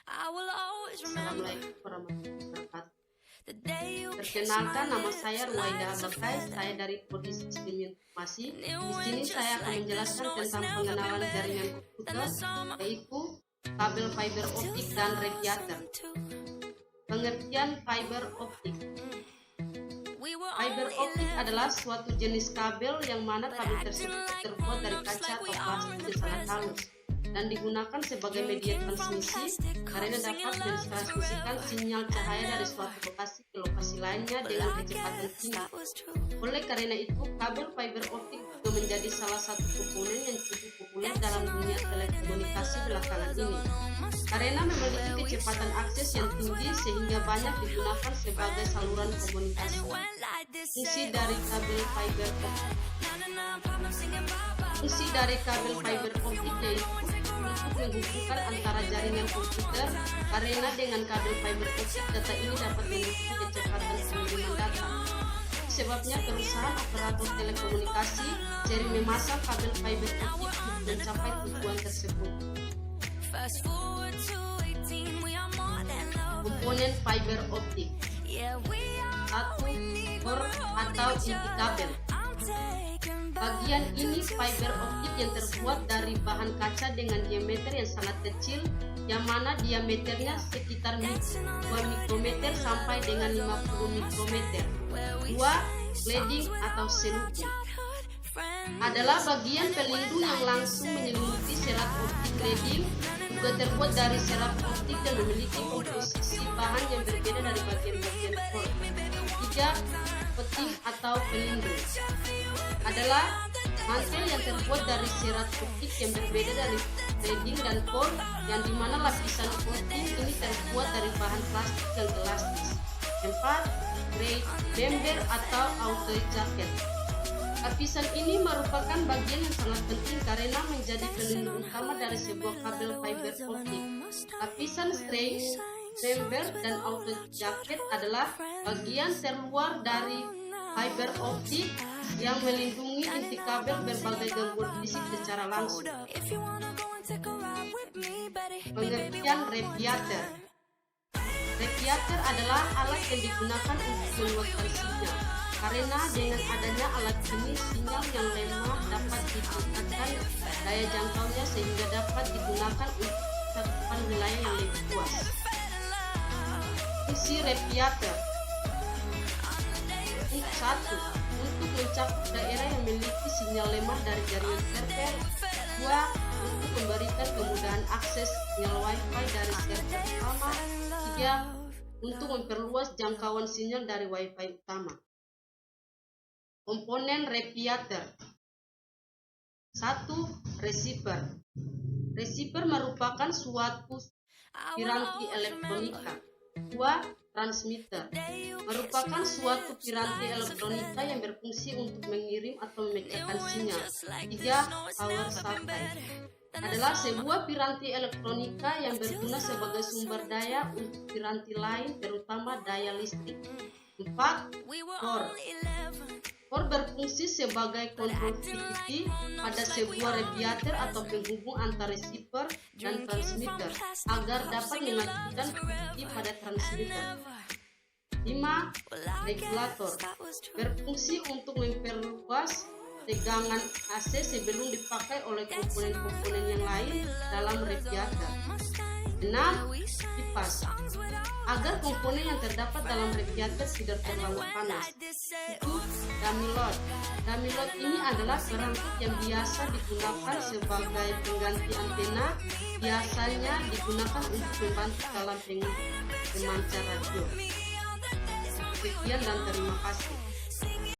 Assalamualaikum warahmatullahi wabarakatuh. Perkenalkan, nama saya Ruwaida Abakai. Saya dari Prodi Sistem Informasi. Di sini saya akan menjelaskan tentang pengenalan jaringan komputer, yaitu kabel fiber optik dan radiator. Pengertian fiber optik. Fiber optik adalah suatu jenis kabel yang mana kabel tersebut terbuat dari kaca atau plastik yang sangat halus dan digunakan sebagai media transmisi karena dapat mentransmisikan sinyal cahaya dari suatu lokasi ke lokasi lainnya dengan kecepatan tinggi. Oleh karena itu, kabel fiber optik juga menjadi salah satu komponen yang cukup populer dalam dunia telekomunikasi belakangan ini karena memiliki kecepatan akses yang tinggi sehingga banyak digunakan sebagai saluran komunikasi. Fungsi dari kabel fiber optik. Fungsi dari kabel fiber optik yaitu untuk menghubungkan antara jaringan komputer karena dengan kabel fiber optik data ini dapat memiliki kecepatan pengiriman data. Sebabnya perusahaan operator telekomunikasi sering memasang kabel fiber optik untuk mencapai tujuan tersebut. Komponen fiber optik. 1. Core atau inti kabel. Bagian ini fiber optik yang terbuat dari bahan kaca dengan diameter yang sangat kecil, yang mana diameternya sekitar 2 mikrometer sampai dengan 50 mikrometer. 2. Cladding atau selubung adalah bagian pelindung yang langsung menyelimuti serat optik. Cladding juga terbuat dari serat optik dan memiliki komposisi bahan yang berbeda dari bagian-bagian core. 3. Peti atau pelindung adalah mantel yang terbuat dari serat optik yang berbeda dari cladding dan core, yang dimana lapisan coating ini terbuat dari bahan plastik yang elastis. 4. Grade member atau auto jacket. Lapisan ini merupakan bagian yang sangat penting karena menjadi pelindung utama dari sebuah kabel fiber optik. Lapisan string, member, dan auto jacket adalah bagian terluar dari fiber optik yang melindungi inti kabel berbagai gangguan fisik secara langsung. Pengertian radiator. Radiator adalah alat yang digunakan untuk mengeluarkan sinyal. Karena dengan adanya alat ini, sinyal yang lemah dapat ditingkatkan daya jangkaunya sehingga dapat digunakan untuk cakupan wilayah yang lebih luas. Fungsi radiator. 1. Untuk mencakup daerah yang memiliki sinyal lemah dari jaringan server. 2. Untuk memberikan kemudahan akses sinyal Wi-Fi dari server utama. 3. Untuk memperluas jangkauan sinyal dari Wi-Fi utama. Komponen radiator. 1. Receiver. Receiver merupakan suatu piranti elektronika. 2. Transmitter merupakan suatu piranti elektronika yang berfungsi untuk mengirim atau memecahkan sinyal. 3. Power supply adalah sebuah piranti elektronika yang berguna sebagai sumber daya untuk piranti lain, terutama daya listrik. 4. Core. Core berfungsi sebagai conductivity pada sebuah radiator atau penghubung antara receiver dan transmitter agar dapat mengakibatkan aktiviti pada transmitter. 5. Regulator berfungsi untuk memperluas tegangan AC sebelum dipakai oleh komponen-komponen yang lain dalam radiator. 6. Kipas agar komponen yang terdapat dalam radiator tidak terlalu panas. 7. Dummy load. Dummy load ini adalah perangkat yang biasa digunakan sebagai pengganti antena, biasanya digunakan untuk membantu dalam pemancar radio. Sekian dan terima kasih.